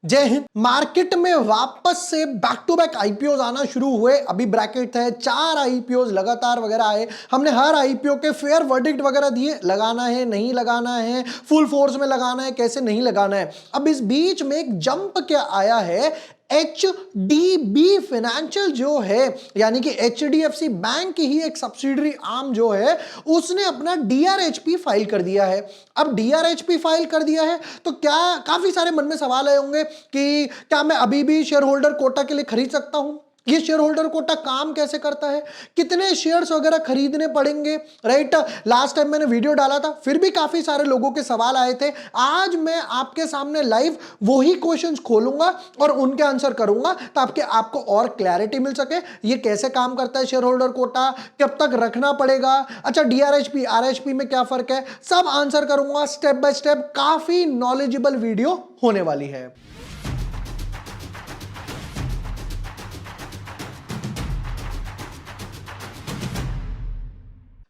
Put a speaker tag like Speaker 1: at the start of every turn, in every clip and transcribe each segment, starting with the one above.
Speaker 1: जय हिंद। मार्केट में वापस से बैक टू बैक आईपीओ आना शुरू हुए। अभी ब्रैकेट है 4 आईपीओ लगातार वगैरह आए। हमने हर आईपीओ के फेयर वर्डिक्ट वगैरह दिए, लगाना है नहीं लगाना है, फुल फोर्स में लगाना है कैसे नहीं लगाना है। अब इस बीच में एक जंप क्या आया है, HDB फाइनेंशियल जो है यानी कि HDFC बैंक की ही एक सब्सिडरी आर्म जो है उसने अपना DRHP फाइल कर दिया है। अब DRHP फाइल कर दिया है तो क्या, काफी सारे मन में सवाल आए होंगे कि क्या मैं अभी भी शेयर होल्डर कोटा के लिए खरीद सकता हूं, ये शेयर होल्डर कोटा काम कैसे करता है, कितने शेयर्स वगैरह खरीदने पड़ेंगे, राइट। लास्ट टाइम मैंने वीडियो डाला था, फिर भी काफी सारे लोगों के सवाल आए थे। आज मैं आपके सामने लाइव वही क्वेश्चंस खोलूंगा और उनके आंसर करूंगा ताकि आपको और क्लैरिटी मिल सके ये कैसे काम करता है शेयर होल्डर कोटा, कब तक रखना पड़ेगा, अच्छा DRHP RHP में क्या फर्क है, सब आंसर करूंगा स्टेप बाय स्टेप। काफी नॉलेजेबल वीडियो होने वाली है।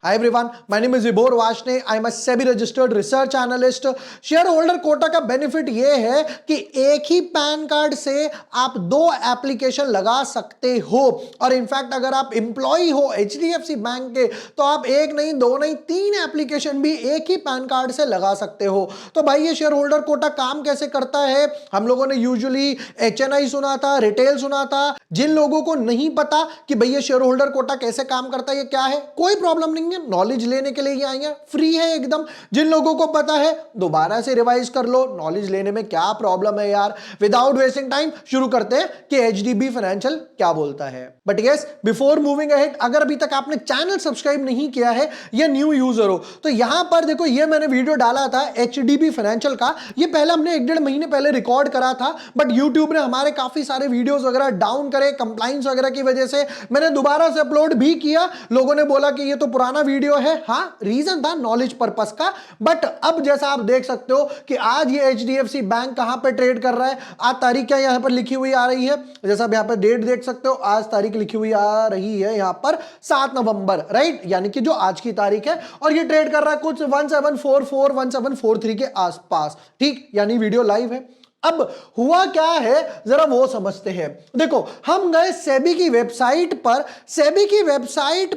Speaker 1: Hi everyone, my name is Vibhor Vashne. I am a SEBI registered research analyst. Share holder quota का बेनिफिट यह है कि एक ही पैन कार्ड से आप 2 एप्लीकेशन लगा सकते हो और इनफैक्ट अगर आप एम्प्लॉय हो HDFC बैंक के तो आप एक नहीं 2 नहीं 3 एप्लीकेशन भी एक ही पैन कार्ड से लगा सकते हो। तो भाई ये शेयर होल्डर कोटा काम कैसे करता है, हम लोगों ने यूजुअली HNI सुना था, रिटेल सुना था। जिन लोगों को नहीं पता कि भैया शेयर होल्डर कोटा कैसे काम करता है, ये क्या है, कोई प्रॉब्लम नहीं है, नॉलेज लेने के लिए ही आएंगे, फ्री है एकदम। जिन लोगों को पता है दोबारा से रिवाइज कर लो, नॉलेज लेने में क्या प्रॉब्लम है यार। विदाउट वेस्टिंग टाइम शुरू करते हैं कि HDB फाइनेंशियल क्या बोलता है। But yes, before moving ahead, अगर अभी तक आपने चैनल सब्सक्राइब नहीं किया है या न्यू यूजर हो तो यहां पर देखो, ये मैंने वीडियो डाला था HDB फाइनेंशियल का, ये पहले हमने 1-1.5 महीने पहले रिकॉर्ड करा था, बट यूट्यूब ने हमारे काफी सारे वीडियोस वगैरह डाउन करे कंप्लाइंस वगैरह की वजह से। मैंने दोबारा से अपलोड भी किया, लोगों ने बोला कि ये तो पुराना वीडियो है। हाँ, रीजन था नॉलेज पर्पस का। बट अब जैसा आप देख सकते हो कि आज ये HDFC बैंक कहां पे ट्रेड कर रहा है, आज तारीख क्या यहां पर लिखी हुई आ रही है, जैसा आप यहां पर डेट देख सकते हो, आज तारीख लिखी हुई आ रही है यहां पर 7 नवंबर, राइट, यानी कि जो आज की तारीख है। और ये ट्रेड कर रहा है कुछ 1744 1743 के आसपास, ठीक, यानी वीडियो लाइव है। अब हुआ क्या है जरा वो समझते हैं। देखो, हम गए सेबी की वेबसाइट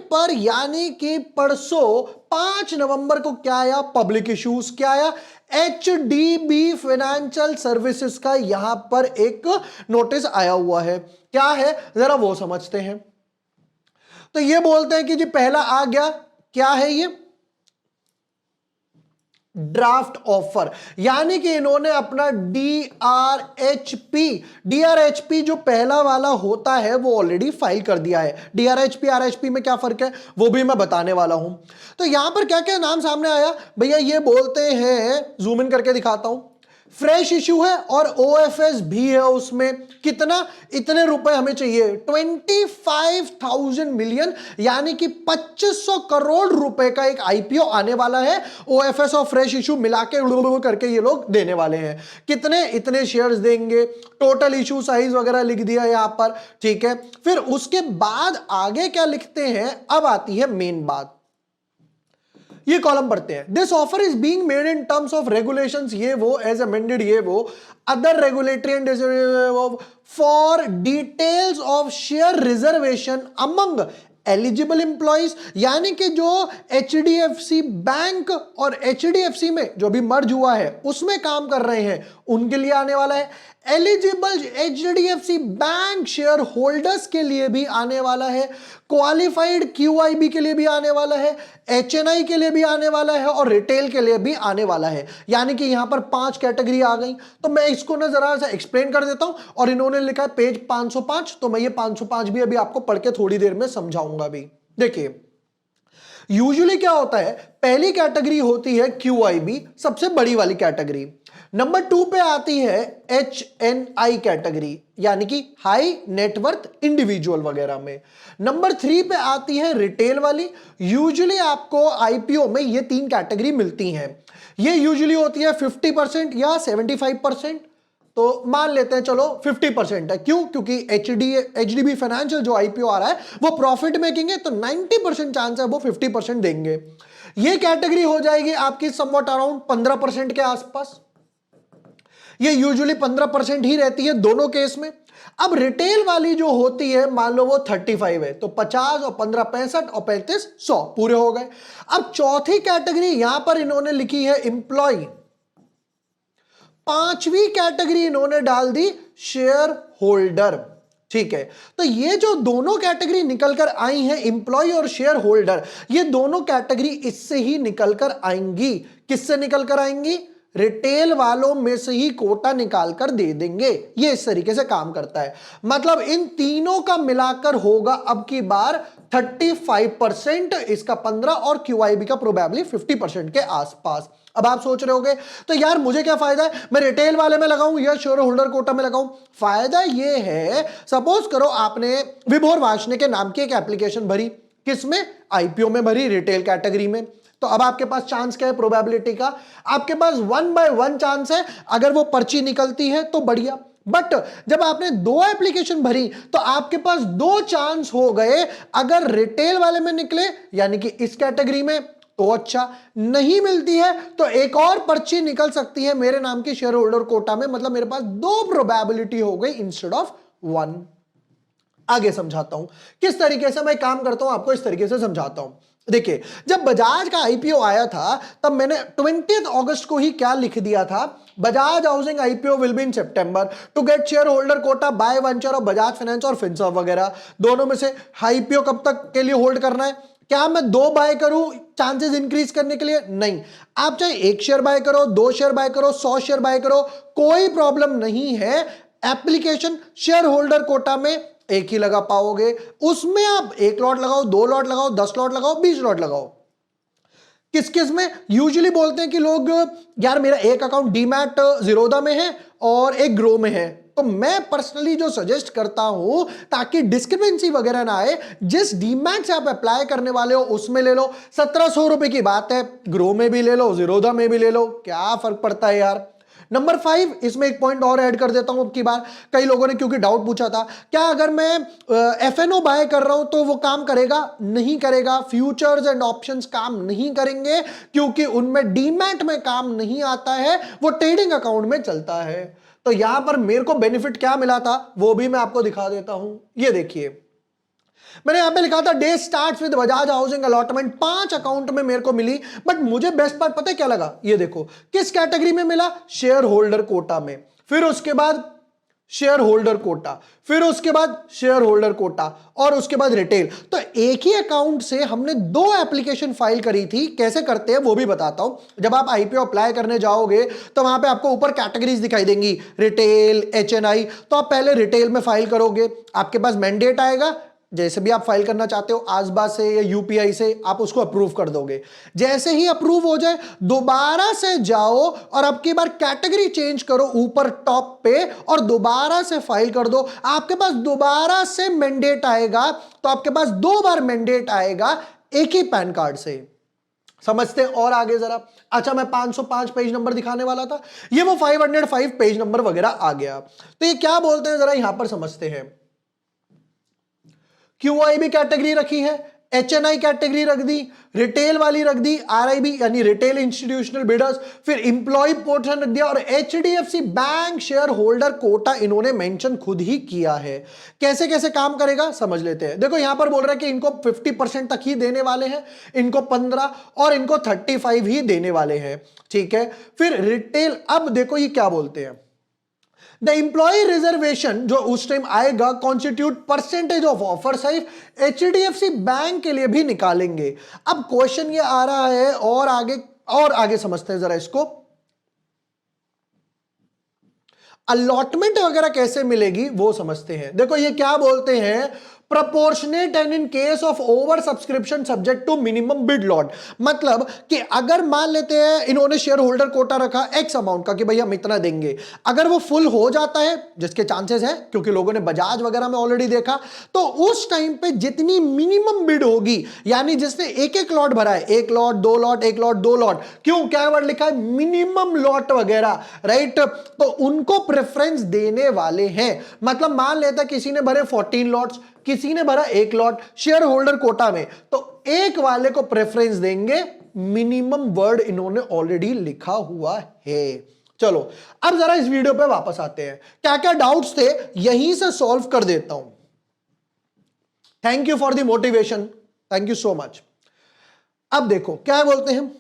Speaker 1: पर यानी कि परसों 5 नवंबर को क्या आया, पब्लिक इश्यूज क्या आया, HDB फाइनेंशियल सर्विसेज का यहां पर एक नोटिस आया हुआ है। क्या है जरा वो समझते हैं। तो ये बोलते हैं कि जी पहला आ गया, क्या है ये, ड्राफ्ट ऑफर, यानी कि इन्होंने अपना DRHP जो पहला वाला होता है वो ऑलरेडी फाइल कर दिया है। DRHP RHP में क्या फर्क है वो भी मैं बताने वाला हूं। तो यहां पर क्या क्या नाम सामने आया भैया, ये बोलते हैं, जूम इन करके दिखाता हूं, फ्रेश इशू है और OFS भी है उसमें। कितना, इतने रुपए हमें चाहिए, 25,000 मिलियन यानी कि 2500 करोड़ रुपए का एक IPO आने वाला है। OFS और फ्रेश इशू मिला के करके ये लोग देने वाले हैं। कितने, इतने शेयर्स देंगे, टोटल इशू साइज वगैरह लिख दिया यहां पर, ठीक है। फिर उसके बाद आगे क्या लिखते हैं, अब आती है मेन बात, ये कॉलम पढ़ते हैं, this offer is being made in terms of regulations, ये वो, एज अमेंडेड ये वो, other regulatory and for details of share reservation among eligible employees, यानी कि जो HDFC बैंक और HDFC में जो भी मर्ज हुआ है उसमें काम कर रहे हैं उनके लिए आने वाला है। Eligible HDFC bank share holders के लिए भी आने वाला है, क्वालिफाइड QIB के लिए भी आने वाला है, HNI के लिए भी आने वाला है और रिटेल के लिए भी आने वाला है। यानी कि यहां पर 5 कैटेगरी आ गई। तो मैं इसको ना जरा सा एक्सप्लेन कर देता हूं, और इन्होंने लिखा है पेज 505, तो मैं ये 505 भी अभी आपको पढ़ के थोड़ी देर में समझाऊंगा भी। देखिए, यूजुअली क्या होता है, पहली कैटेगरी होती है QIB, सबसे बड़ी वाली कैटेगरी। नंबर 2 पे आती है HNI कैटेगरी, यानी कि हाई नेटवर्थ इंडिविजुअल वगैरह में। नंबर 3 पे आती है रिटेल वाली। यूजुअली आपको IPO में ये 3 कैटेगरी मिलती हैं। ये यूजुअली होती है 50% या 75%। तो मान लेते हैं चलो 50% है, क्यों, क्योंकि HDB फाइनेंशियल जो IPO आ रहा है वो प्रॉफिट मेकिंग है, तो 90% चांस है वो 50% देंगे। ये कैटेगरी हो जाएगी आपकी समवट अराउंड 15% के आसपास। ये यूजुअली 15% ही रहती है दोनों केस में। अब रिटेल वाली जो होती है, मान लो वो 35 है, तो 50 और 15 65 और 35 100 पूरे हो गए। अब चौथी कैटेगरी यहां पर इन्होंने लिखी है एम्प्लॉय, पांचवी कैटेगरी इन्होंने डाल दी शेयर होल्डर। ठीक है, तो ये जो दोनों कैटेगरी निकलकर आई हैं, एम्प्लॉय और शेयर होल्डर, ये दोनों कैटेगरी इससे ही निकलकर आएंगी। किससे निकलकर आएंगी? रिटेल वालों में से ही कोटा निकाल कर दे देंगे। ये इस तरीके से काम करता है। मतलब इन तीनों का मिलाकर होगा अब की बार 35%, इसका 15 और QIB का प्रोबेबली 50% के आसपास। अब आप सोच रहे होगे तो यार मुझे क्या फायदा है, मैं रिटेल वाले में लगाऊं या शेयर होल्डर कोटा में लगाऊं? फायदा ये है, सपोज करो आपने विभोर वार्ष्णेय के नाम की एक एप्लीकेशन भरी, किसमें? IPO में भरी, रिटेल कैटेगरी में। तो अब आपके पास चांस क्या है प्रोबेबिलिटी का? आपके पास 1/1 चांस है। अगर वो पर्ची निकलती है तो बढ़िया, बट जब आपने 2 एप्लीकेशन भरी तो आपके पास 2 चांस हो गए। अगर रिटेल वाले में निकले यानी कि इस कैटेगरी में तो अच्छा, नहीं मिलती है तो एक और पर्ची निकल सकती है मेरे नाम की शेयर होल्डर कोटा में। मतलब मेरे पास 2 प्रोबेबिलिटी हो गई इंस्टेड ऑफ 1। आगे समझाता हूं किस तरीके से मैं काम करता हूं, आपको इस तरीके से समझाता हूं। देखिए, जब बजाज का IPO आया था तब मैंने 20 अगस्त को ही क्या लिख दिया था, Bajaj housing IPO will be in September to get share holder quota by venture और बजाज फाइनेंस और फिनसर्व वगैरह। दोनों में से IPO कब तक के लिए होल्ड करना है? क्या मैं 2 बाय करूं चांसेस इंक्रीज करने के लिए? नहीं, आप चाहे 1 शेयर बाय करो, 2 शेयर बाय करो, 100 शेयर बाय करो, कोई प्रॉब्लम नहीं है। एप्लीकेशन शेयर होल्डर कोटा में एक ही लगा पाओगे। उसमें आप 1 लॉट लगाओ, 2 लॉट लगाओ, 10 लॉट लगाओ, 20 लॉट लगाओ। किस किस में? यूजुअली बोलते हैं कि लोग यार मेरा एक अकाउंट डीमैट जीरोधा में है और एक ग्रो में है। तो मैं पर्सनली जो सजेस्ट करता हूं ताकि डिस्क्रिपेंसी वगैरह ना आए, जिस डीमैट से आप अप्लाई करने वाले हो उसमें ले लो। 1700 रुपए की बात है, ग्रो में भी ले लो, जीरोधा में भी ले लो, क्या फर्क पड़ता है यार। नंबर 5, इसमें एक पॉइंट और ऐड कर देता हूं अब की बार। कई लोगों ने क्योंकि डाउट पूछा था, क्या अगर मैं FNO बाय कर रहा हूं तो वो काम करेगा? नहीं करेगा। फ्यूचर्स एंड ऑप्शंस काम नहीं करेंगे क्योंकि उनमें डीमैट में काम नहीं आता है, वो ट्रेडिंग अकाउंट में चलता है। तो यहां पर मेरे को बेनिफिट क्या मिला था वो भी मैं आपको दिखा देता हूं। ये देखिए, मैंने यहां पे लिखा था day starts with Bajaj housing allotment, 5 account में मेरे को मिली। बट मुझे बेस्ट पार्ट पता है क्या लगा? ये देखो, किस कैटेगरी में मिला? शेयर होल्डर कोटा में। फिर उसके बाद शेयर होल्डर कोटा, फिर उसके बाद शेयर होल्डर कोटा और उसके बाद रिटेल। तो एक ही अकाउंट से हमने 2 एप्लीकेशन फाइल करी थी। कैसे करते हैं वो भी बताता हूं। जब आप IPO अप्लाई करने जाओगे तो वहां पे आपको ऊपर कैटेगरीज दिखाई देंगी, रिटेल, HNI। तो आप पहले रिटेल में फाइल करोगे, आपके पास मैंडेट आएगा, जैसे भी आप फाइल करना चाहते हो, आसबा से या UPI से, आप उसको अप्रूव कर दोगे। जैसे ही अप्रूव हो जाए दोबारा से जाओ और अब की बार कैटेगरी चेंज करो ऊपर टॉप पे और दोबारा से फाइल कर दो। आपके पास दोबारा से मैंडेट आएगा, तो आपके पास 2 बार मैंडेट आएगा एक ही पैन कार्ड से। समझते हैं और आगे जरा। अच्छा, मैं 505 पेज नंबर दिखाने वाला था, ये वो 505 पेज नंबर वगैरह आ गया। तो ये क्या बोलते हैं जरा यहां पर समझते हैं। QIB कैटेगरी रखी है, HNI कैटेगरी रख दी, रिटेल वाली रख दी, RIB यानी रिटेल इंस्टीट्यूशनल बिडर्स, फिर इंप्लॉय पोर्शन रख दिया और HDFC bank share holder quota इन्होंने मेंशन खुद ही किया है। कैसे कैसे काम करेगा समझ लेते हैं। देखो यहां पर बोल रहा है कि इनको 50% तक ही देने वाले हैं, इनको 15 और इनको 35 ही देने वाले हैं। ठीक है, फिर रिटेल, अब देखो ये क्या बोलते हैं, द एम्प्लॉय रिजर्वेशन जो उस टाइम आएगा constitute percentage of offer size, HDFC bank के लिए भी निकालेंगे। अब क्वेश्चन ये आ रहा है और आगे समझते हैं जरा इसको। अलॉटमेंट वगैरह कैसे मिलेगी वो समझते हैं। देखो ये क्या बोलते हैं, proportionate and in case of over subscription subject to minimum bid lot। मतलब कि अगर मान लेते हैं इन्होंने शेयर होल्डर कोटा रखा x अमाउंट का कि भाई हम इतना देंगे, अगर वो फुल हो जाता है, जिसके चांसेस है क्योंकि लोगों ने बजाज वगैरह में ऑलरेडी देखा, तो उस टाइम पे जितनी मिनिमम बिड होगी, यानी जिसने एक एक लॉट भरा है, 1 लॉट 2 लॉट 1 लॉट 2 लॉट, क्यों क्या वर्ड लिखा है, मिनिमम लॉट वगैरह, राइट, तो उनको प्रेफरेंस देने वाले हैं। मतलब मान लेता किसी ने भरे 14 लॉट्स, किसी ने भरा 1 लॉट शेयर होल्डर कोटा में, तो एक वाले को प्रेफरेंस देंगे। मिनिमम वर्ड इन्होंने ऑलरेडी लिखा हुआ है। चलो अब जरा इस वीडियो पे वापस आते हैं, क्या क्या डाउट्स थे यहीं से सॉल्व कर देता हूं। Thank you for the motivation, thank you so much. अब देखो क्या बोलते हैं,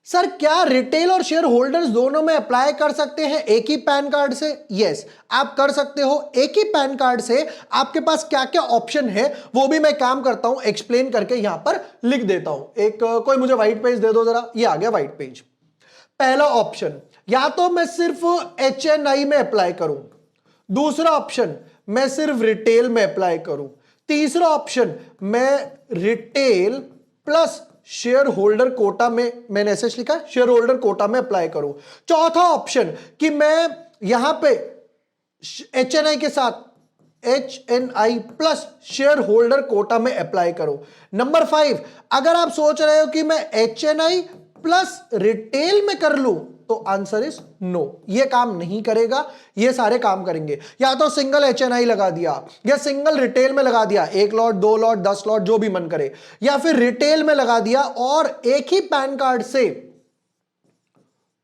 Speaker 1: सर क्या रिटेल और शेयर होल्डर्स दोनों में अप्लाई कर सकते हैं एक ही पैन कार्ड से? यस, आप कर सकते हो एक ही पैन कार्ड से। आपके पास क्या क्या ऑप्शन है वो भी मैं काम करता हूं, एक्सप्लेन करके यहां पर लिख देता हूं। एक कोई मुझे व्हाइट पेज दे दो जरा, ये आ गया व्हाइट पेज। पहला ऑप्शन, या तो मैं सिर्फ HNI में अप्लाई करूं, दूसरा ऑप्शन मैं सिर्फ रिटेल में अप्लाई करूं, तीसरा ऑप्शन मैं retail plus share holder quota में, मैंने ऐसे लिखा है शेयर होल्डर कोटा में अप्लाई करूं, चौथा ऑप्शन कि मैं यहां पे HNI के साथ HNI plus share holder quota में अप्लाई करूं। नंबर 5, अगर आप सोच रहे हो कि मैं HNI प्लस रिटेल में कर लूं तो आंसर इज नो, ये काम नहीं करेगा, ये सारे काम करेंगे। या तो सिंगल HNI लगा दिया या सिंगल रिटेल में लगा दिया, 1 लॉट 2 लॉट 10 लॉट जो भी मन करे, या फिर रिटेल में लगा दिया और एक ही पैन कार्ड से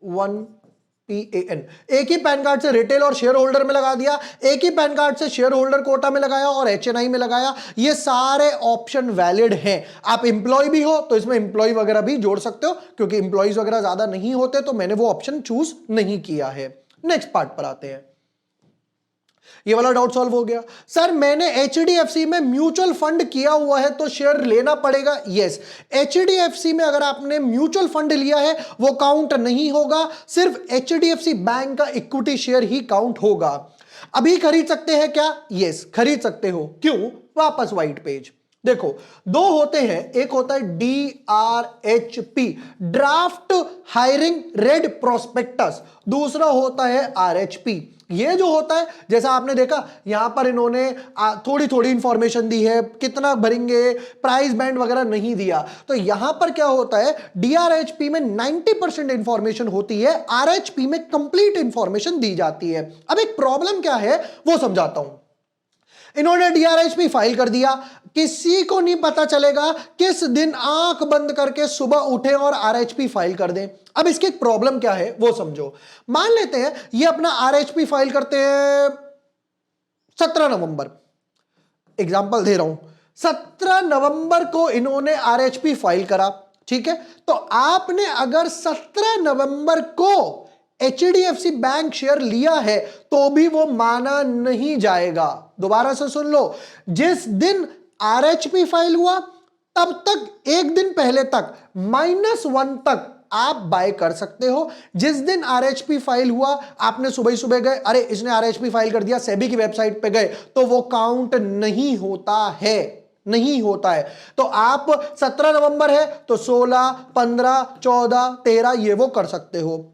Speaker 1: 1PAN, एक ही पैन कार्ड से रिटेल और शेयर होल्डर में लगा दिया, एक ही पैन कार्ड से शेयर होल्डर कोटा में लगाया और HNI में लगाया, ये सारे ऑप्शन वैलिड हैं। आप इंप्लॉय भी हो तो इसमें इंप्लॉय वगैरह भी जोड़ सकते हो, क्योंकि इंप्लॉयज वगैरह ज्यादा नहीं होते तो मैंने वो ऑप्शन चूज नहीं किया है। नेक्स्ट पार्ट पर आते हैं, ये वाला डाउट सॉल्व हो गया। सर मैंने HDFC में म्यूचुअल फंड किया हुआ है तो शेयर लेना पड़ेगा? यस, HDFC में अगर आपने म्यूचुअल फंड लिया है वो काउंट नहीं होगा, सिर्फ HDFC बैंक का इक्विटी शेयर ही काउंट होगा। अभी खरीद सकते हैं क्या? यस, खरीद सकते हो। क्यों? वापस व्हाइट पेज देखो, दो होते हैं, एक होता है DRHP draft hiring red prospectus, दूसरा होता है RHP। ये जो होता है, जैसा आपने देखा यहां पर इन्होंने थोड़ी थोड़ी इंफॉर्मेशन दी है, कितना भरेंगे, प्राइस बैंड वगैरह नहीं दिया। तो यहां पर क्या होता है, DRHP में 90% इंफॉर्मेशन होती है, RHP में कंप्लीट इंफॉर्मेशन दी जाती है। अब एक प्रॉब्लम क्या है वो समझाता हूं। इन्होंने DRHP फाइल कर दिया, किसी को नहीं पता चलेगा किस दिन आंख बंद करके सुबह उठे और RHP फाइल कर दें। अब इसकी एक प्रॉब्लम क्या है वो समझो। मान लेते हैं ये अपना RHP फाइल करते हैं 17 नवंबर, एग्जाम्पल दे रहा हूं, 17 नवंबर को इन्होंने RHP फाइल करा, ठीक है। तो आपने अगर 17 नवंबर को HDFC बैंक शेयर लिया है तो भी वो माना नहीं जाएगा। दोबारा से सुन लो, जिस दिन RHP फाइल हुआ तब तक एक दिन पहले तक -1 तक आप बाय कर सकते हो। जिस दिन RHP फाइल हुआ आपने सुबह ही सुबह गए, अरे इसने RHP फाइल कर दिया, सेबी की वेबसाइट पे गए, तो वो काउंट नहीं होता है, नहीं होता है। तो आप 17 नवंबर है तो 16, 15, 14, 13 ये वो कर सकते हो।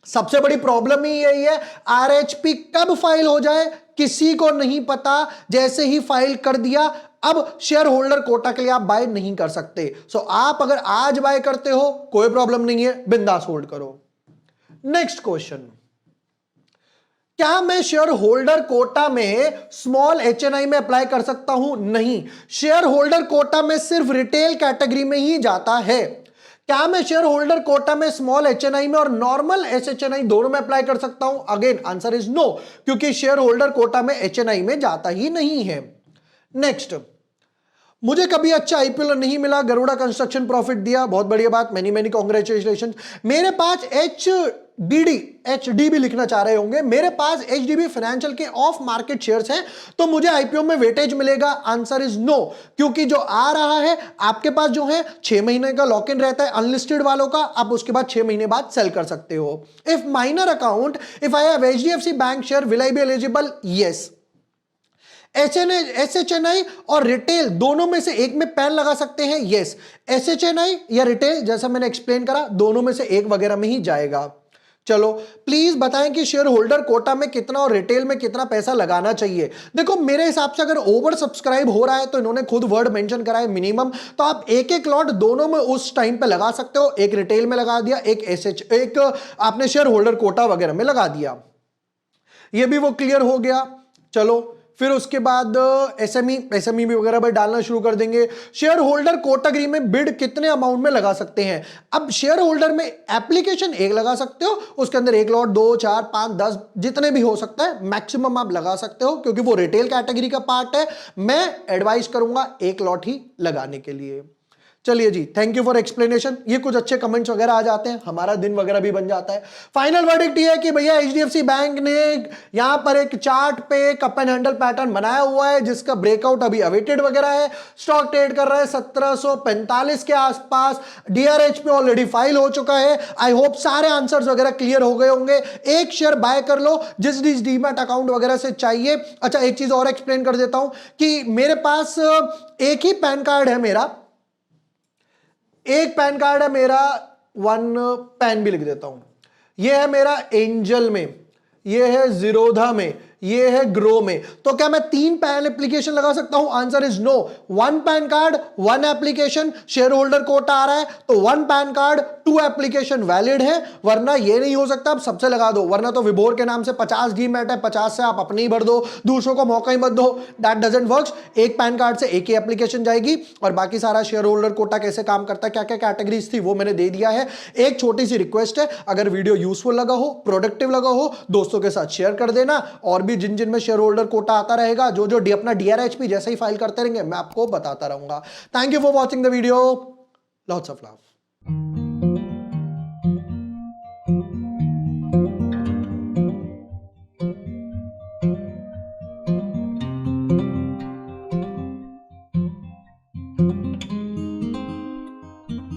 Speaker 1: सबसे बड़ी प्रॉब्लम ही यही है, RHP कब फाइल हो जाए किसी को नहीं पता, जैसे ही फाइल कर दिया अब शेयर होल्डर कोटा के लिए आप बाय नहीं कर सकते। सो आप अगर आज बाय करते हो कोई प्रॉब्लम नहीं है, बिंदास होल्ड करो। नेक्स्ट क्वेश्चन, क्या मैं शेयर होल्डर कोटा में स्मॉल HNI में अप्लाई कर सकता हूं? नहीं, शेयर होल्डर कोटा में सिर्फ रिटेल कैटेगरी में ही जाता है। क्या मैं शेयर होल्डर कोटा में स्मॉल HNI में और नॉर्मल SHNI दोनों में अप्लाई कर सकता हूं? अगेन आंसर इज नो, क्योंकि शेयर होल्डर कोटा में HNI में जाता ही नहीं है। नेक्स्ट, मुझे कभी अच्छा IPO नहीं मिला, गरुड़ा कंस्ट्रक्शन प्रॉफिट दिया, बहुत बढ़िया बात, मेनी मेनी कांग्रेचुलेशन। मेरे पास HDB लिखना चाह रहे होंगे, मेरे पास HDB फाइनेंशियल के ऑफ मार्केट शेयर्स हैं तो मुझे IPO में वेटेज मिलेगा? आंसर इज नो, क्योंकि जो आ रहा है आपके पास जो है 6 महीने का लॉक इन रहता है अनलिस्टेड वालों का, आप उसके बाद 6 महीने बाद सेल कर सकते हो। If minor account, if I have HDFC bank share will I be eligible? Yes. SHNI और रिटेल दोनों में से एक में पैन लगा सकते हैं? यस। SHNI या रिटेल जैसा मैंने एक्सप्लेन करा दोनों में से एक वगैरह में ही जाएगा। चलो प्लीज बताएं कि शेयर होल्डर कोटा में कितना और रिटेल में कितना पैसा लगाना चाहिए। देखो मेरे हिसाब से अगर ओवर सब्सक्राइब हो रहा है तो इन्होंने खुद वर्ड मेंशन करा है मिनिमम, तो आप एक एक लॉट दोनों में उस टाइम पे लगा सकते हो। एक रिटेल में लगा दिया, एक आपने शेयर होल्डर कोटा वगैरह में लगा दिया, ये भी वो क्लियर हो गया। चलो फिर उसके बाद एसएमई भी वगैरह भी डालना शुरू कर देंगे। शेयर होल्डर कैटेगरी में बिड कितने अमाउंट में लगा सकते हैं? अब शेयर होल्डर में एप्लीकेशन एक लगा सकते हो, उसके अंदर 1 लॉट 2 4 5 10 जितने भी हो सकता है मैक्सिमम आप लगा सकते हो, क्योंकि वो रिटेल कैटेगरी का पार्ट है। मैं एडवाइस करूंगा 1 लॉट ही लगाने के लिए। चलिए जी, थैंक यू फॉर एक्सप्लेनेशन। ये कुछ अच्छे कमेंट्स वगैरह आ जाते हैं, हमारा दिन वगैरह भी बन जाता है। फाइनल वर्डिक्ट ये है कि भैया एचडीएफसी बैंक ने यहां पर एक चार्ट पे कप एंड हैंडल पैटर्न बनाया हुआ है, जिसका ब्रेकआउट अभी अवेटेड वगैरह है। स्टॉक ट्रेड कर रहा है 1745 के आसपास। डीआरएच पे ऑलरेडी फाइल हो चुका है। आई होप सारे आंसर्स वगैरह क्लियर हो गए होंगे। एक शेयर बाय कर लो जिस डीमैट अकाउंट वगैरह से चाहिए। अच्छा, एक चीज और एक्सप्लेन कर देता हूं कि मेरे पास एक ही पैन कार्ड है मेरा, एक पैन कार्ड है मेरा, 1 पैन भी लिख देता हूं। यह है मेरा एंजल में, यह है जीरोधा में, ये है ग्रो में। तो क्या मैं 3 पैन एप्लीकेशन लगा सकता हूं? Answer is no. 1 PAN card 1 application. Share holder quota आ रहा है तो 1 पैन कार्ड 2 एप्लीकेशन वैलिड है, वरना ये नहीं हो सकता आप सबसे लगा दो, वरना तो विभोर के नाम से 50 डीमैट है, 50 से आप अपने ही भर दो, दूसरों को मौका ही मत दो। That doesn't works. एक पैन कार्ड से एक ही एप्लीकेशन जाएगी। और बाकी सारा शेयर होल्डर कोटा कैसे काम करता है, क्या क्या कैटेगरीज थी, वो मैंने दे दिया है। एक छोटी सी रिक्वेस्ट है, अगर वीडियो यूजफुल लगा हो, प्रोडक्टिव लगा हो, दोस्तों के साथ शेयर कर देना। और भी जिन जिन में शेयर होल्डर कोटा आता रहेगा, जो जो अपना डीआरएचपी जैसे ही फाइल करते रहेंगे, मैं आपको बताता रहूंगा। Thank you for watching the video. Lots of love.